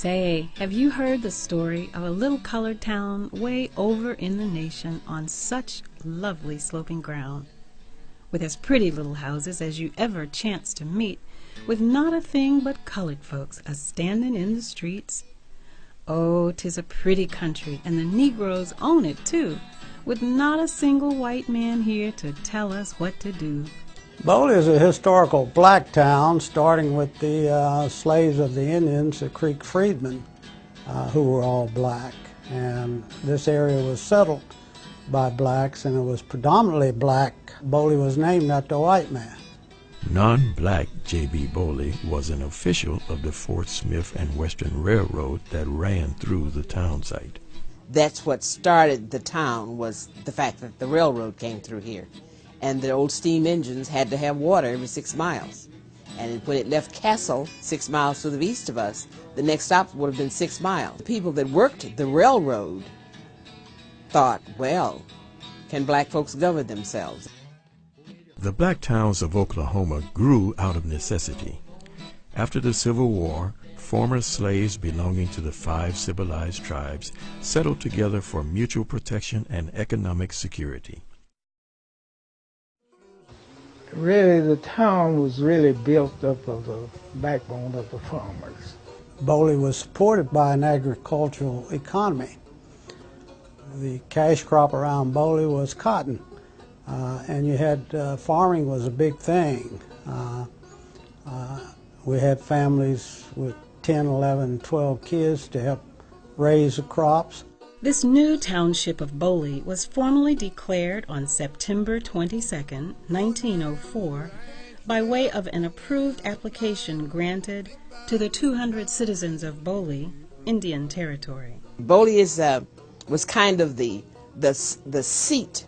Say, have you heard the story of a little colored town way over in the nation on such lovely sloping ground, with as pretty little houses as you ever chanced to meet, with not a thing but colored folks a-standing in the streets? Oh, 'tis a pretty country, and the Negroes own it too, with not a single white man here to tell us what to do. Boley is a historical black town, starting with the slaves of the Indians, the Creek freedmen, who were all black. And this area was settled by blacks, and it was predominantly black. Boley was named after a white man. Non-black J.B. Boley was an official of the Fort Smith and Western Railroad that ran through the town site. That's what started the town, was the fact that the railroad came through here. And the old steam engines had to have water every 6 miles. And when it left Castle, 6 miles to the east of us, the next stop would have been 6 miles. The people that worked the railroad thought, well, can black folks govern themselves? The black towns of Oklahoma grew out of necessity. After the Civil War, former slaves belonging to the 5 civilized tribes settled together for mutual protection and economic security. Really, the town was really built up of the backbone of the farmers. Boley was supported by an agricultural economy. The cash crop around Boley was cotton, and you had farming was a big thing. We had families with 10, 11, 12 kids to help raise the crops. This new township of Boley was formally declared on September 22, 1904, by way of an approved application granted to the 200 citizens of Boley, Indian Territory. Boley was kind of the seat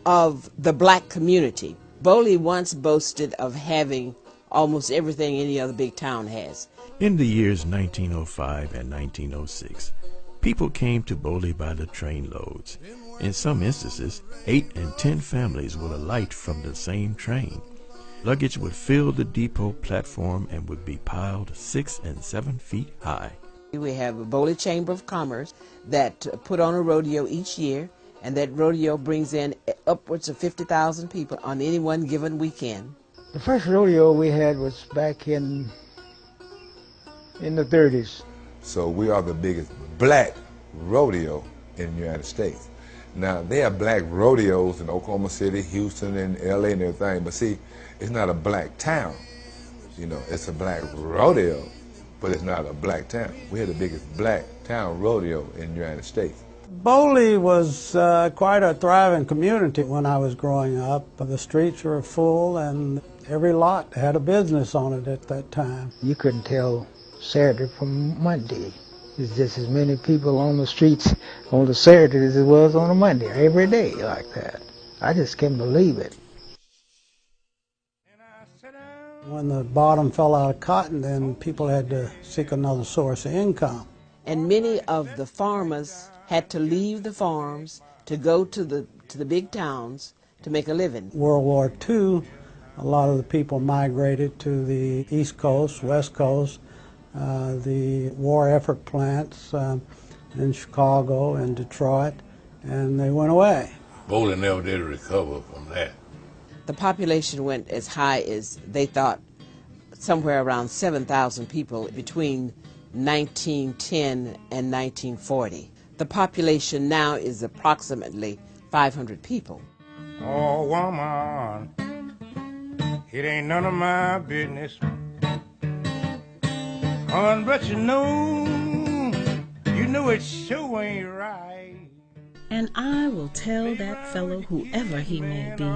of the black community. Boley once boasted of having almost everything any other big town has. In the years 1905 and 1906, people came to Boley by the train loads. In some instances, 8 and 10 families would alight from the same train. Luggage would fill the depot platform and would be piled 6 and 7 feet high. We have a Boley Chamber of Commerce that put on a rodeo each year, and that rodeo brings in upwards of 50,000 people on any one given weekend. The first rodeo we had was back in the 30s. So we are the biggest black rodeo in the United States. Now, they have black rodeos in Oklahoma City, Houston, and LA and everything, but see, it's not a black town. You know, it's a black rodeo, but it's not a black town. We had the biggest black town rodeo in the United States. Boley was quite a thriving community when I was growing up. The streets were full, and every lot had a business on it at that time. You couldn't tell Saturday from Monday. There's just as many people on the streets on the Saturday as it was on a Monday, every day like that. I just can't believe it. When the bottom fell out of cotton, then people had to seek another source of income. And many of the farmers had to leave the farms to go to the big towns to make a living. World War II, a lot of the people migrated to the East Coast, West Coast, the war effort plants in Chicago and Detroit, and they went away. Boley never did recover from that. The population went as high as, they thought, somewhere around 7,000 people between 1910 and 1940. The population now is approximately 500 people. Oh, woman, it ain't none of my business. But you know it sure ain't right. And I will tell that fellow, whoever he may be,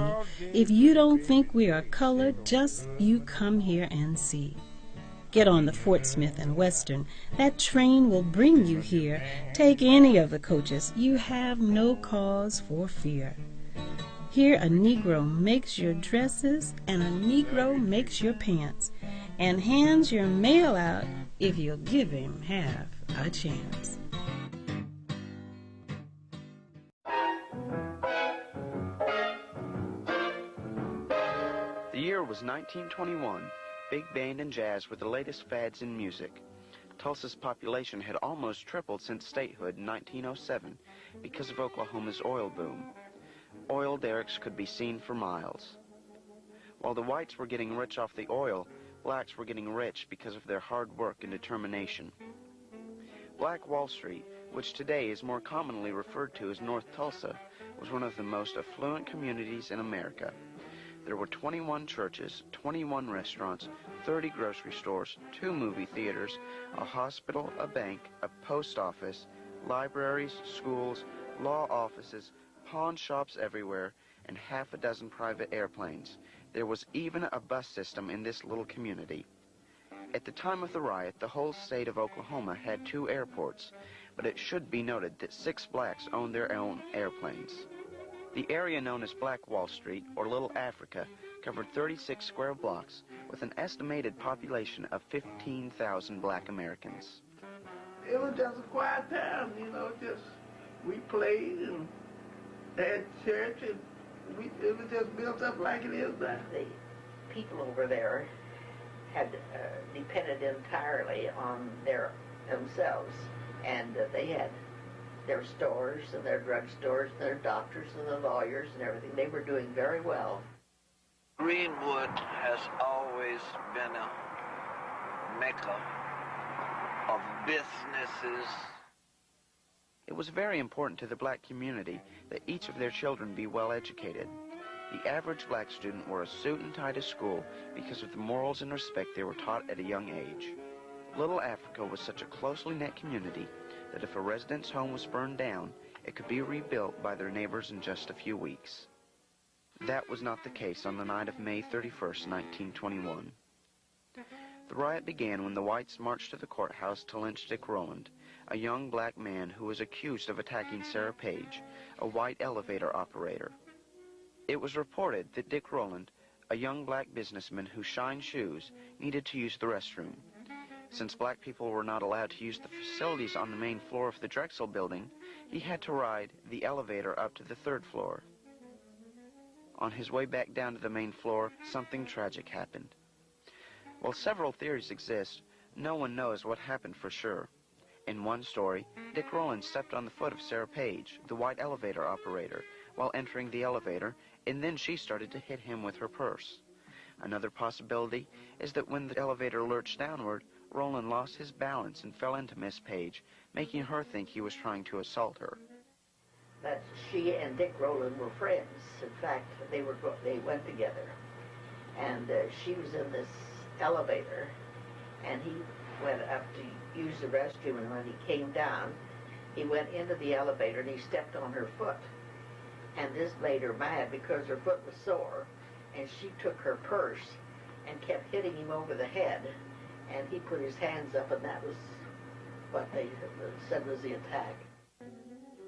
if you don't think we are colored, just you come here and see. Get on the Fort Smith and Western. That train will bring you here. Take any of the coaches. You have no cause for fear. Here a Negro makes your dresses, and a Negro makes your pants, and hands your mail out if you'll give him half a chance. The year was 1921. Big band and jazz were the latest fads in music. Tulsa's population had almost tripled since statehood in 1907 because of Oklahoma's oil boom. Oil derricks could be seen for miles. While the whites were getting rich off the oil, blacks were getting rich because of their hard work and determination. Black Wall Street, which today is more commonly referred to as North Tulsa, was one of the most affluent communities in America. There were 21 churches, 21 restaurants, 30 grocery stores, 2 movie theaters, a hospital, a bank, a post office, libraries, schools, law offices, pawn shops everywhere, and half a dozen private airplanes. There was even a bus system in this little community. At the time of the riot, the whole state of Oklahoma had 2 airports, but it should be noted that 6 blacks owned their own airplanes. The area known as Black Wall Street, or Little Africa, covered 36 square blocks with an estimated population of 15,000 black Americans. It was just a quiet town, you know, just we played and had church, and it was just built up like it is now. The people over there had depended entirely on themselves, and they had their stores and their drugstores and their doctors and the lawyers and everything. They were doing very well. Greenwood has always been a mecca of businesses. It was very important to the black community that each of their children be well educated. The average black student wore a suit and tie to school because of the morals and respect they were taught at a young age. Little Africa was such a closely knit community that if a resident's home was burned down, it could be rebuilt by their neighbors in just a few weeks. That was not the case on the night of May 31st, 1921. The riot began when the whites marched to the courthouse to lynch Dick Rowland, a young black man who was accused of attacking Sarah Page, a white elevator operator. It was reported that Dick Rowland, a young black businessman who shined shoes, needed to use the restroom. Since black people were not allowed to use the facilities on the main floor of the Drexel building, he had to ride the elevator up to the 3rd floor. On his way back down to the main floor, something tragic happened. While several theories exist, no one knows what happened for sure. In one story, Dick Rowland stepped on the foot of Sarah Page, the white elevator operator, while entering the elevator, and then she started to hit him with her purse. Another possibility is that when the elevator lurched downward, Rowland lost his balance and fell into Miss Page, making her think he was trying to assault her. That she and Dick Rowland were friends. In fact, they went together. And she was in this elevator, and he went up to use the restroom, and when he came down, he went into the elevator and he stepped on her foot. And this made her mad because her foot was sore, and she took her purse and kept hitting him over the head, and he put his hands up, and that was what they said was the attack.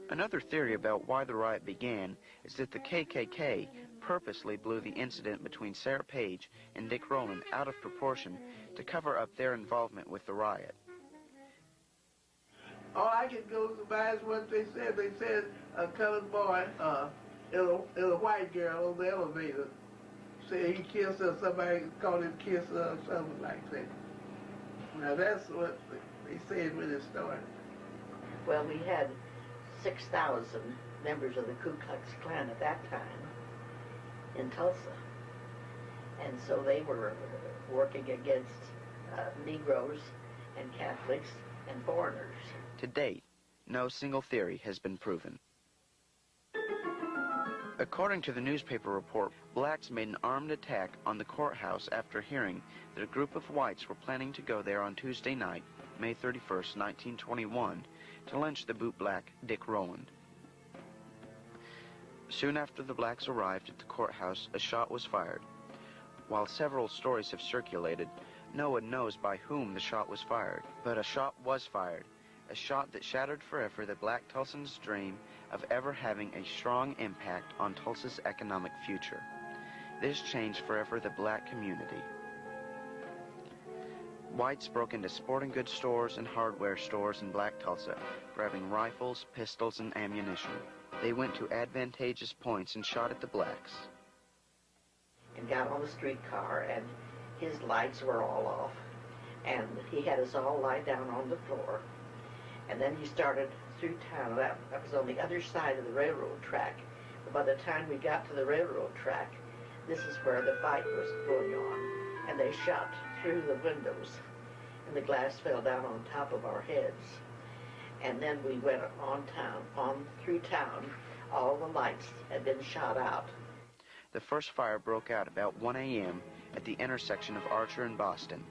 Another theory about why the riot began is that the KKK purposely blew the incident between Sarah Page and Dick Rowland out of proportion to cover up their involvement with the riot. All I could go by is what they said. They said a colored boy and a white girl on the elevator said he kissed her, somebody called him kiss her or something like that. Now that's what they said when it started. Well, we had 6,000 members of the Ku Klux Klan at that time in Tulsa. And so they were working against Negroes and Catholics and foreigners. To date, no single theory has been proven. According to the newspaper report, blacks made an armed attack on the courthouse after hearing that a group of whites were planning to go there on Tuesday night, May 31st, 1921, to lynch the bootblack Dick Rowland. Soon after the blacks arrived at the courthouse, a shot was fired. While several stories have circulated, no one knows by whom the shot was fired. But a shot was fired, a shot that shattered forever the black Tulsan's dream of ever having a strong impact on Tulsa's economic future. This changed forever the black community. Whites broke into sporting goods stores and hardware stores in Black Tulsa, grabbing rifles, pistols, and ammunition. They went to advantageous points and shot at the blacks. And got on the streetcar, and his lights were all off. and he had us all lie down on the floor. And then he started through town. That was on the other side of the railroad track. But by the time we got to the railroad track, this is where the fight was going on. And they shot through the windows, and the glass fell down on top of our heads. And then we went on through town. All the lights had been shot out. The first fire broke out about 1 a.m. at the intersection of Archer and Boston.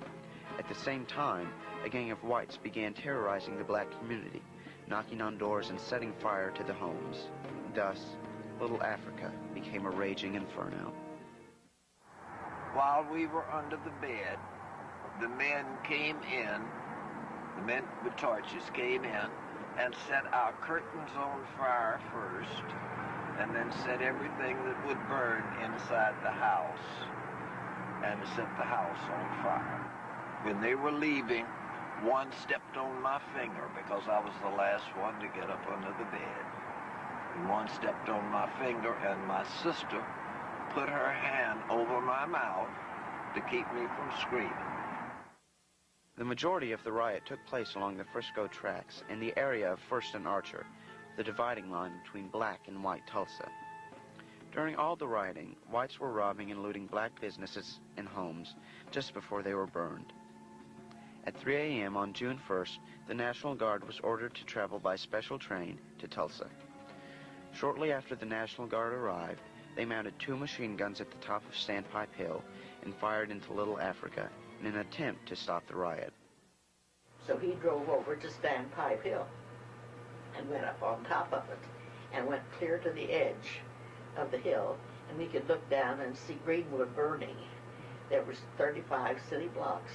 At the same time, a gang of whites began terrorizing the black community, knocking on doors and setting fire to the homes. Thus, Little Africa became a raging inferno. While we were under the bed, the men came in, the men with torches came in and set our curtains on fire first, and then set everything that would burn inside the house, and set the house on fire. When they were leaving, one stepped on my finger because I was the last one to get up under the bed. And one stepped on my finger, and my sister put her hand over my mouth to keep me from screaming. The majority of the riot took place along the Frisco tracks in the area of First and Archer, the dividing line between black and white Tulsa. During all the rioting, whites were robbing and looting black businesses and homes just before they were burned. At 3 a.m. on June 1st, the National Guard was ordered to travel by special train to Tulsa. Shortly after the National Guard arrived, they mounted 2 machine guns at the top of Sandpipe Hill and fired into Little Africa in an attempt to stop the riot. So he drove over to Sandpipe Hill and went up on top of it and went clear to the edge of the hill, and we could look down and see Greenwood burning. There was 35 city blocks,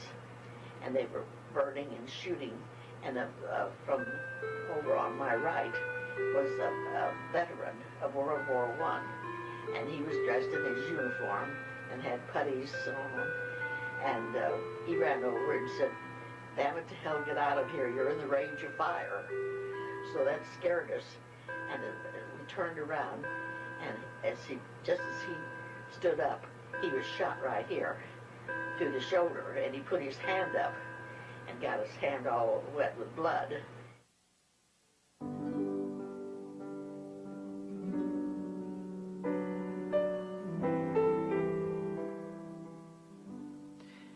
and they were burning and shooting, and from over on my right was a veteran of World War I, and he was dressed in his uniform and had puttees on, and he ran over and said, "Damn it to hell, get out of here, you're in the range of fire." So that scared us, and we turned around, and just as he stood up, he was shot right here through the shoulder, and he put his hand up and got his hand all wet with blood.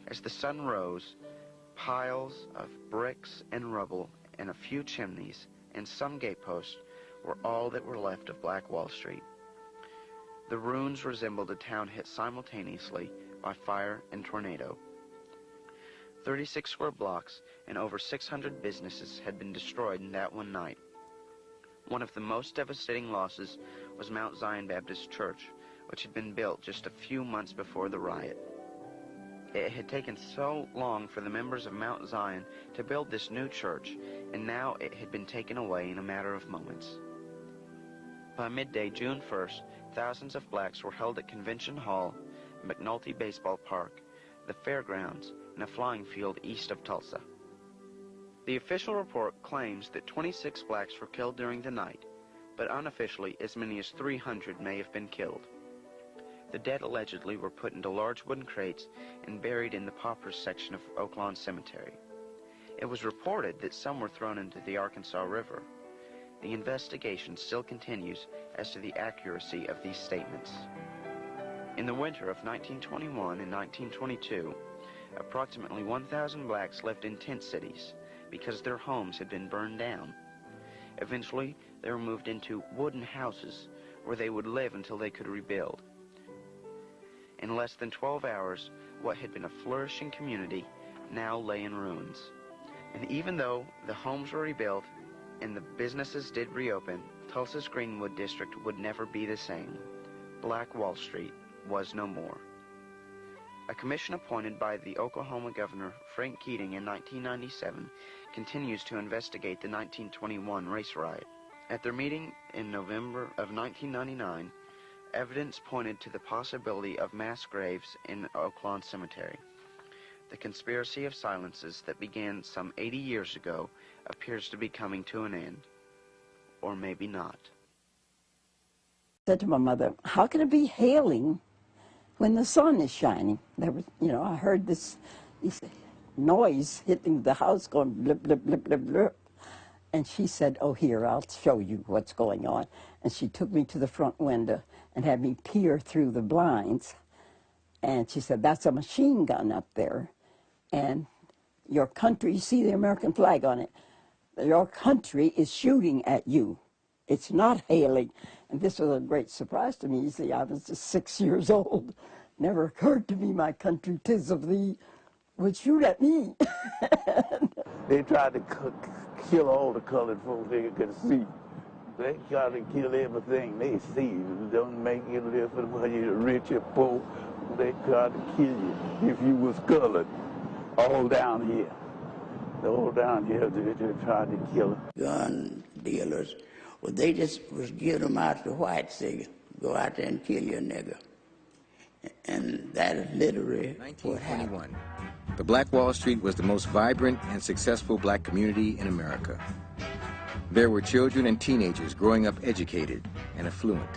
As the sun rose, piles of bricks and rubble and a few chimneys and some gateposts were all that were left of Black Wall Street. The ruins resembled a town hit simultaneously by fire and tornado. 36 square blocks and over 600 businesses had been destroyed in that one night. One of the most devastating losses was Mount Zion Baptist Church, which had been built just a few months before the riot. It had taken so long for the members of Mount Zion to build this new church, and now it had been taken away in a matter of moments. By midday, June 1st, thousands of blacks were held at Convention Hall, McNulty Baseball Park, the fairgrounds, and a flying field east of Tulsa. The official report claims that 26 blacks were killed during the night, but unofficially as many as 300 may have been killed. The dead allegedly were put into large wooden crates and buried in the paupers section of Oak Lawn Cemetery. It was reported that some were thrown into the Arkansas River. The investigation still continues as to the accuracy of these statements. In the winter of 1921 and 1922, approximately 1,000 blacks lived in tent cities because their homes had been burned down. Eventually, they were moved into wooden houses where they would live until they could rebuild. In less than 12 hours, what had been a flourishing community now lay in ruins. And even though the homes were rebuilt and the businesses did reopen, Tulsa's Greenwood district would never be the same. Black Wall Street was no more. A commission appointed by the Oklahoma governor Frank Keating in 1997 continues to investigate the 1921 race riot. At their meeting in November of 1999, evidence pointed to the possibility of mass graves in Oak Lawn Cemetery. The conspiracy of silences that began some 80 years ago appears to be coming to an end. Or maybe not. I said to my mother, how can it be hailing when the sun is shining? There was, I heard this, he said, noise hitting the house going blip, blip, blip, blip, blip. And she said, oh, here, I'll show you what's going on. And she took me to the front window and had me peer through the blinds. And she said, that's a machine gun up there. And your country, you see the American flag on it, your country is shooting at you. It's not hailing. And this was a great surprise to me. You see, I was just 6 years old. Never occurred to me my country, 'tis of thee, would shoot at me. They tried to kill all the colored folks they could see. They try to kill everything they see. It don't make any difference whether you're rich or poor. They try to kill you if you was colored. All down here. All down here they tried to kill them. Gun dealers, well, they just was giving them out to whites, say, go out there and kill your nigger. And that is literally what happened. 1921. The Black Wall Street was the most vibrant and successful black community in America. There were children and teenagers growing up educated and affluent.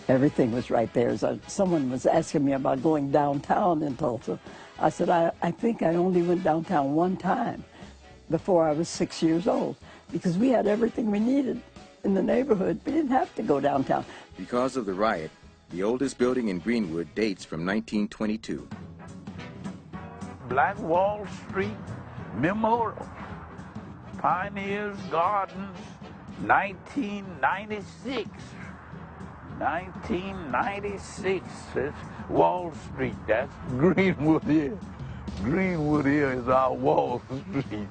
Everything was right there. So someone was asking me about going downtown in Tulsa. I said, I think I only went downtown one time before I was 6 years old, because we had everything we needed in the neighborhood. We didn't have to go downtown. Because of the riot, the oldest building in Greenwood dates from 1922. Black Wall Street Memorial, Pioneers Gardens, 1996. 1996, that's Wall Street, that's Greenwood here. Greenwood here is our Wall Street.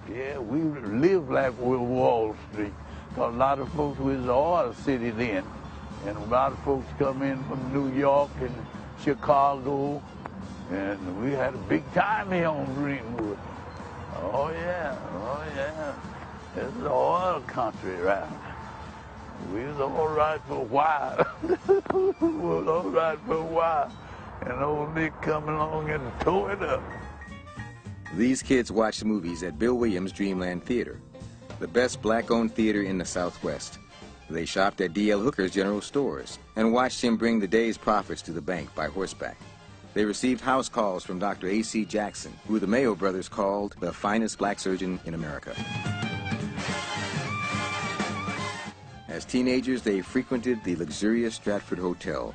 Yeah, we live like we're Wall Street. Because a lot of folks was the oil city then. And a lot of folks come in from New York and Chicago. And we had a big time here on Greenwood. Oh yeah, oh yeah. This is the oil country around. We was all right for a while. We was all right for a while. And old Nick come along and tore it up. These kids watched movies at Bill Williams' Dreamland Theater, the best black-owned theater in the Southwest. They shopped at D.L. Hooker's General Stores and watched him bring the day's profits to the bank by horseback. They received house calls from Dr. A.C. Jackson, who the Mayo brothers called the finest black surgeon in America. As teenagers, they frequented the luxurious Stratford Hotel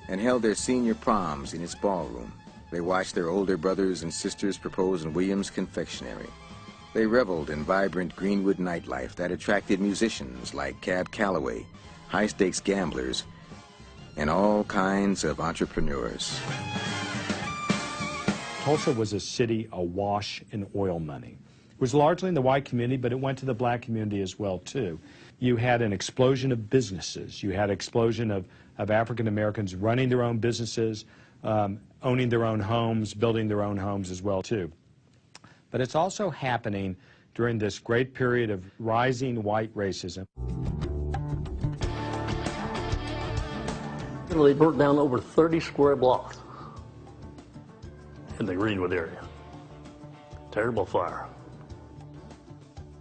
and held their senior proms in its ballroom. They watched their older brothers and sisters propose in Williams' confectionery. They reveled in vibrant Greenwood nightlife that attracted musicians like Cab Calloway, high-stakes gamblers, and all kinds of entrepreneurs. Tulsa was a city awash in oil money. It was largely in the white community, but it went to the black community as well, too. You had an explosion of businesses. You had an explosion of African Americans running their own businesses, owning their own homes, building their own homes as well, too. But it's also happening during this great period of rising white racism. They burnt down over 30 square blocks in the Greenwood area. Terrible fire.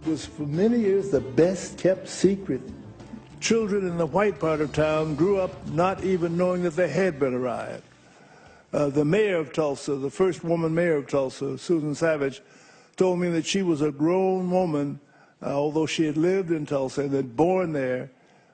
It was for many years the best kept secret. Children in the white part of town grew up not even knowing that there had been a riot. The mayor of Tulsa, the first woman mayor of Tulsa, Susan Savage, told me that she was a grown woman, although she had lived in Tulsa and had born there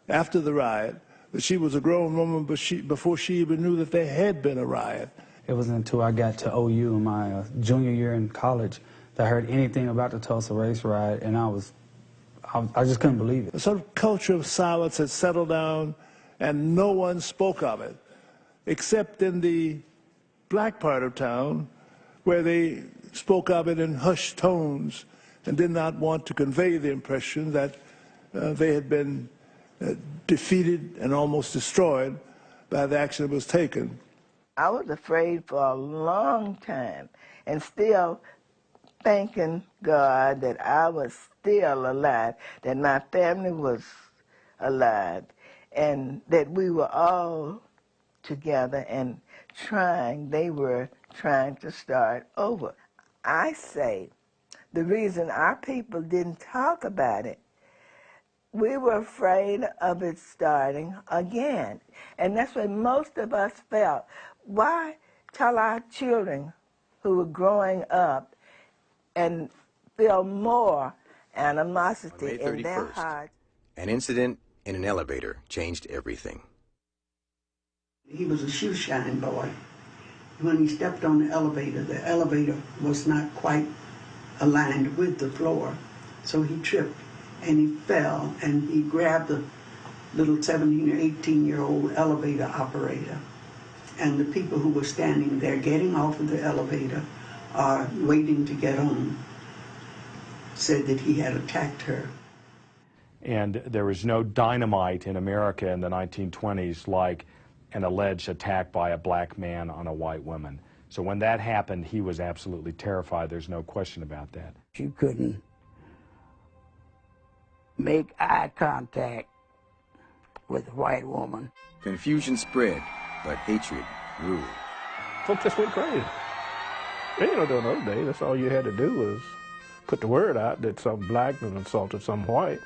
after the riot, that she was a grown woman before she even knew that there had been a riot. It wasn't until I got to OU in my junior year in college that I heard anything about the Tulsa race riot, and I just couldn't believe it. A sort of culture of silence had settled down, and no one spoke of it, except in the black part of town, where they spoke of it in hushed tones and did not want to convey the impression that they had been defeated and almost destroyed by the action that was taken. I was afraid for a long time, and still thanking God that I was still alive, that my family was alive, and that we were all together and they were trying to start over. I say the reason our people didn't talk about it we were afraid of it starting again. And that's what most of us felt. Why tell our children who were growing up and feel more animosity in their hearts? An incident in an elevator changed everything. He was a shoe shine boy. When he stepped on the elevator was not quite aligned with the floor. So he tripped and he fell and he grabbed the little 17 or 18-year-old elevator operator. And the people who were standing there getting off of the elevator or waiting to get on said that he had attacked her. And there was no dynamite in America in the 1920s like an alleged attack by a black man on a white woman. So when that happened, he was absolutely terrified. There's no question about that. You couldn't make eye contact with a white woman. Confusion spread, but hatred ruled. Folks just went crazy. They ain't no doing those days. That's all you had to do was put the word out that some black man assaulted some white.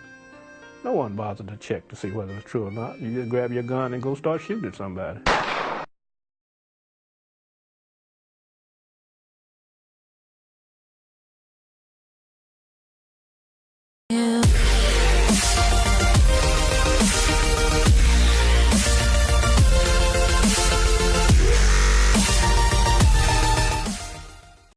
No one bothered to check to see whether it was true or not. You just grab your gun and go start shooting somebody.